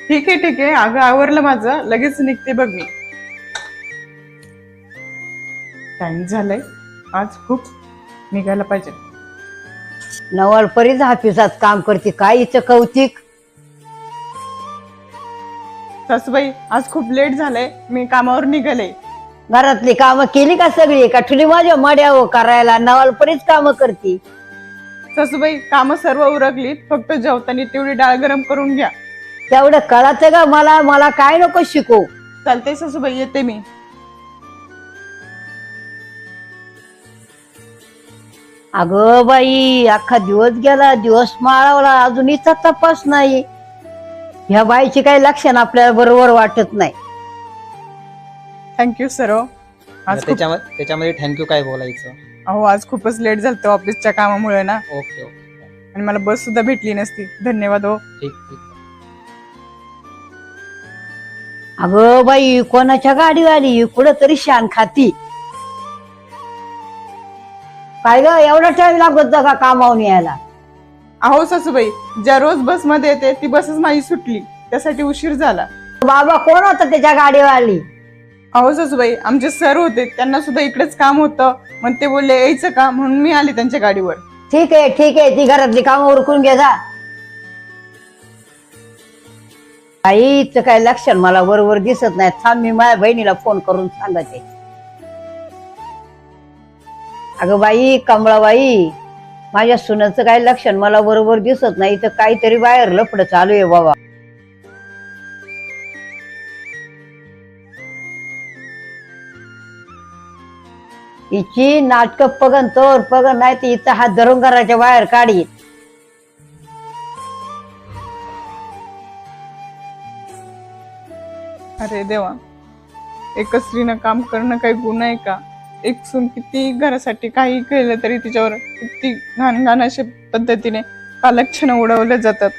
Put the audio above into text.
ठीक आहे ठीक आहे, अगं आवरलं माझं, लगेच निघते बघ मी. टाइम झालंय, आज खूप निघायला पाहिजे. नवलपरीच ऑफिसात काम करते, काय हिचं कौतिक. सासूबाई आज खूप लेट झालंय, मी कामावर निघाले. घरातली कामं केली का सगळी, का ठुली माझ्या मड्यावर करायला? नवलपरीच कामं करते. सासूबाई कामं सर्व उरकलीत, फक्त जेवताना तेवढी डाळ गरम करून घ्या. तेवढं कळाचं का मला? मला काय नको शिकू. चालते सासूबाई, येते मी. अगं बाई, अख्खा दिवस गेला, दिवस माळावला, अजून हिचा तपास नाही. ह्या बाईची काही लक्षण आपल्याला बरोबर वाटत नाही. Thank you sir. आज खूप त्याच्यामध्ये थँक्यू काय बोलायचं? अहो आज खूपच लेट झालं ऑफिसच्या कामामुळे ना, ओके ओके, आणि मला बस सुद्धा भेटली नसती. धन्यवाद हो. ठीक ठीक. अगं बाई, कोणाच्या गाडी आली, कुठं तरी शान खाती. काय ग, एवढा टाइम लागत का कामावून यायला? अहो सासूबाई, ज्या रोज बस मध्ये येते ती बसच माझी सुटली, त्यासाठी उशीर झाला. बाबा कोण होता त्याच्या गाडीवर आली? अहो सासूबाई, आमचे सर होते, त्यांना सुद्धा इकडेच काम होतं, मग ते बोलले यायचं का, म्हणून मी आले त्यांच्या गाडीवर. ठीक आहे ठीक आहे, ती घरातली कामं उरकून घे जा. आईचं काय लक्षण मला बरोबर दिसत नाही. थांब, मी माझ्या बहिणीला फोन करून सांगते. अगं बाई, कमळाबाई, माझ्या सुनाचं काय लक्षण मला बरोबर दिसत नाही. तर काहीतरी बाहेर लफडं चालू आहे बाबा. हिची नाटक पगन तोर पगन नाही तर हिचा हात धरून घराच्या बाहेर काढी. अरे देवा, एकच स्त्रीनं काम करणं काही गुन्हा आहे का? एक सून किती घरासाठी काही केलं तरी तिच्यावर किती घाण घाण अशा पद्धतीने कालक्षण उडवले जातात.